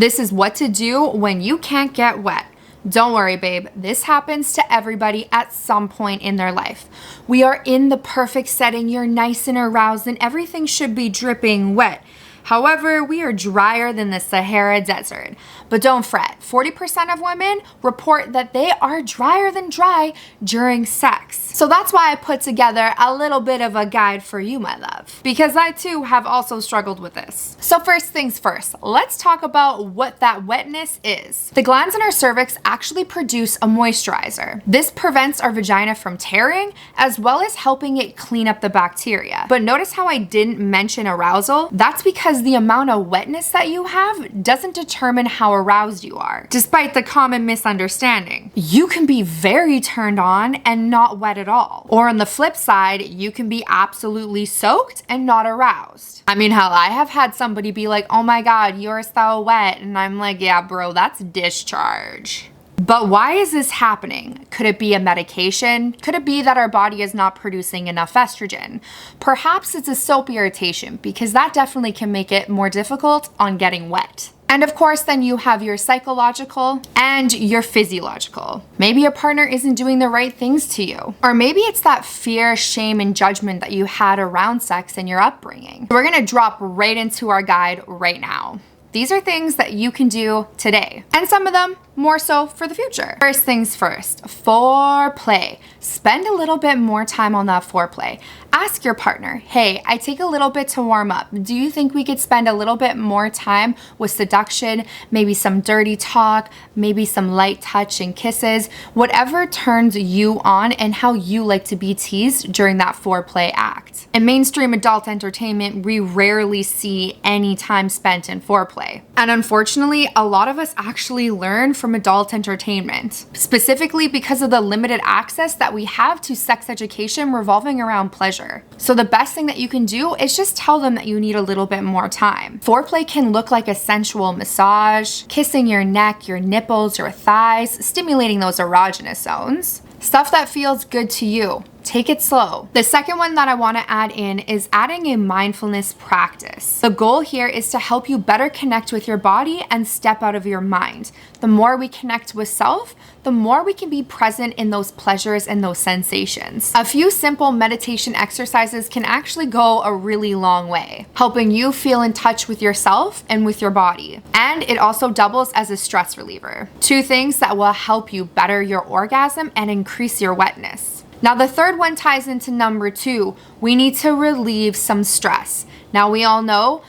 This is what to do when you can't get wet. Don't worry, babe. This happens to everybody at some point in their life. We are in the perfect setting. You're nice and aroused and everything should be dripping wet. However, we are drier than the Sahara Desert. But don't fret, 40% of women report that they are drier than dry during sex. So that's why I put together a little bit of a guide for you, my love, because I too have also struggled with this. So first things first, let's talk about what that wetness is. The glands in our cervix actually produce a moisturizer. This prevents our vagina from tearing, as well as helping it clean up the bacteria. But notice how I didn't mention arousal? That's because the amount of wetness that you have doesn't determine how aroused you are. Despite the common misunderstanding, you can be very turned on and not wet at all. Or on the flip side, you can be absolutely soaked and not aroused. I mean, hell, I have had somebody be like, oh my God, you're so wet. And I'm like, yeah, bro, that's discharge. But why is this happening? Could it be a medication? Could it be that our body is not producing enough estrogen? Perhaps it's a soap irritation, because that definitely can make it more difficult on getting wet. And of course, then you have your psychological and your physiological. Maybe your partner isn't doing the right things to you. Or maybe it's that fear, shame, and judgment that you had around sex in your upbringing. We're gonna drop right into our guide right now. These are things that you can do today, and some of them more so for the future. First things first, foreplay. Spend a little bit more time on that foreplay. Ask your partner, hey, I take a little bit to warm up. Do you think we could spend a little bit more time with seduction, maybe some dirty talk, maybe some light touch and kisses, whatever turns you on and how you like to be teased during that foreplay act. In mainstream adult entertainment, we rarely see any time spent in foreplay. And unfortunately, a lot of us actually learn from adult entertainment, specifically because of the limited access that we have to sex education revolving around pleasure. So the best thing that you can do is just tell them that you need a little bit more time. Foreplay can look like a sensual massage, kissing your neck, your nipples, your thighs, stimulating those erogenous zones. Stuff that feels good to you. Take it slow. The second one that I want to add in is adding a mindfulness practice. The goal here is to help you better connect with your body and step out of your mind. The more we connect with self, the more we can be present in those pleasures and those sensations. A few simple meditation exercises can actually go a really long way, helping you feel in touch with yourself and with your body. And it also doubles as a stress reliever. Two things that will help you better your orgasm and increase your wetness. Now, the third one ties into number 2. We need to relieve some stress. Now, we all know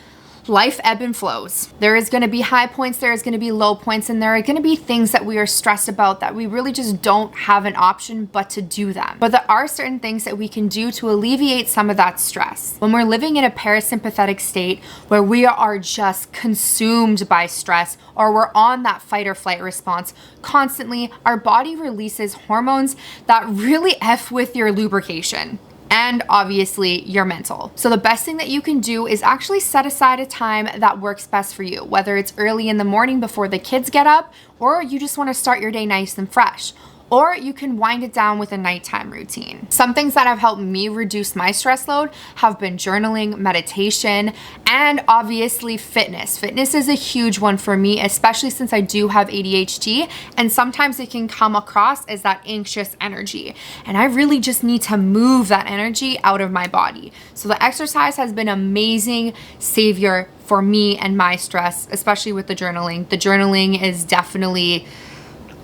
life ebb and flows. There is going to be high points, there is going to be low points, and there are going to be things that we are stressed about that we really just don't have an option but to do them. But there are certain things that we can do to alleviate some of that stress. When we're living in a parasympathetic state where we are just consumed by stress, or we're on that fight or flight response constantly, our body releases hormones that really F with your lubrication. And obviously your mental. So the best thing that you can do is actually set aside a time that works best for you, whether it's early in the morning before the kids get up, or you just want to start your day nice and fresh. Or you can wind it down with a nighttime routine. Some things that have helped me reduce my stress load have been journaling, meditation, and obviously fitness. Fitness is a huge one for me, especially since I do have ADHD, and sometimes it can come across as that anxious energy. And I really just need to move that energy out of my body. So the exercise has been an amazing savior for me and my stress, especially with the journaling. The journaling is definitely,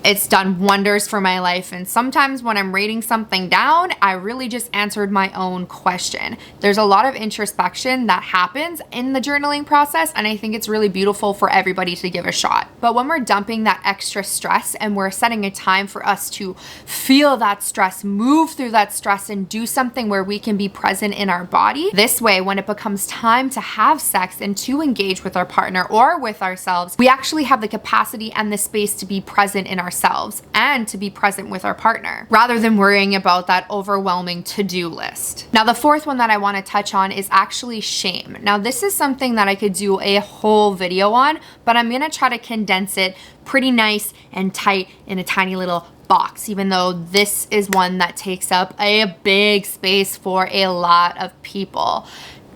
it's done wonders for my life. And sometimes when I'm writing something down, I really just answered my own question. There's a lot of introspection that happens in the journaling process, and I think it's really beautiful for everybody to give a shot. But when we're dumping that extra stress and we're setting a time for us to feel that stress, move through that stress, and do something where we can be present in our body, this way, when it becomes time to have sex and to engage with our partner or with ourselves, we actually have the capacity and the space to be present in ourselves and to be present with our partner, rather than worrying about that overwhelming to-do list. Now, the fourth one that I want to touch on is actually shame. Now, this is something that I could do a whole video on, but I'm going to try to condense it pretty nice and tight in a tiny little box, even though this is one that takes up a big space for a lot of people.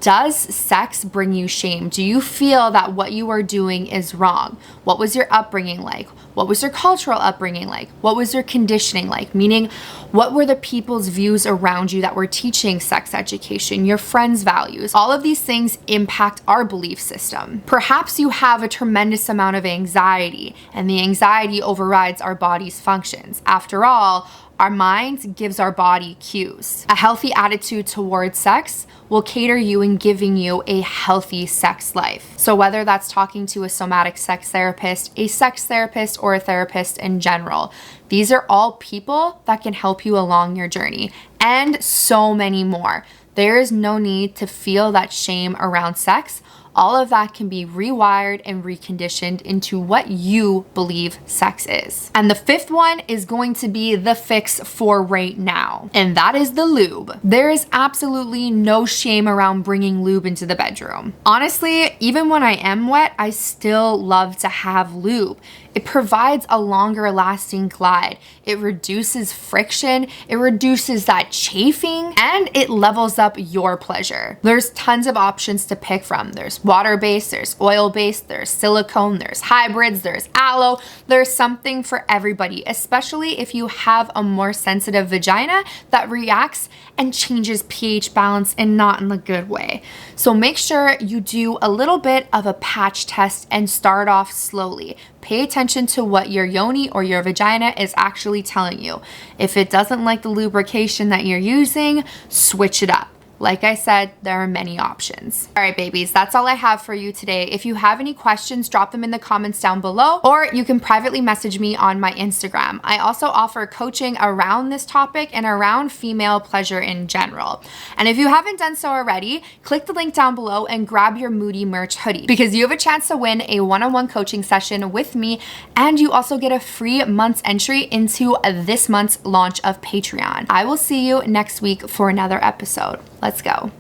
Does sex bring you shame? Do you feel that what you are doing is wrong? What was your upbringing like? What was your cultural upbringing like? What was your conditioning like? Meaning, what were the people's views around you that were teaching sex education, your friends' values? All of these things impact our belief system. Perhaps you have a tremendous amount of anxiety, and the anxiety overrides our body's functions. After all, our mind gives our body cues. A healthy attitude towards sex will cater you in giving you a healthy sex life. So whether that's talking to a somatic sex therapist, a sex therapist, or a therapist in general, these are all people that can help you along your journey, and so many more. There is no need to feel that shame around sex. All of that can be rewired and reconditioned into what you believe sex is. And the fifth one is going to be the fix for right now, and that is the lube. There is absolutely no shame around bringing lube into the bedroom. Honestly, even when I am wet, I still love to have lube. It provides a longer lasting glide. It reduces friction, it reduces that chafing, and it levels up your pleasure. There's tons of options to pick from. There's water-based, there's oil-based, there's silicone, there's hybrids, there's aloe. There's something for everybody, especially if you have a more sensitive vagina that reacts and changes pH balance, and not in the good way. So make sure you do a little bit of a patch test and start off slowly. Pay attention to what your yoni or your vagina is actually telling you. If it doesn't like the lubrication that you're using, switch it up. Like I said, there are many options. All right, babies, that's all I have for you today. If you have any questions, drop them in the comments down below, or you can privately message me on my Instagram. I also offer coaching around this topic and around female pleasure in general. And if you haven't done so already, click the link down below and grab your Moody merch hoodie, because you have a chance to win a one-on-one coaching session with me, and you also get a free month's entry into this month's launch of Patreon. I will see you next week for another episode. Let's go.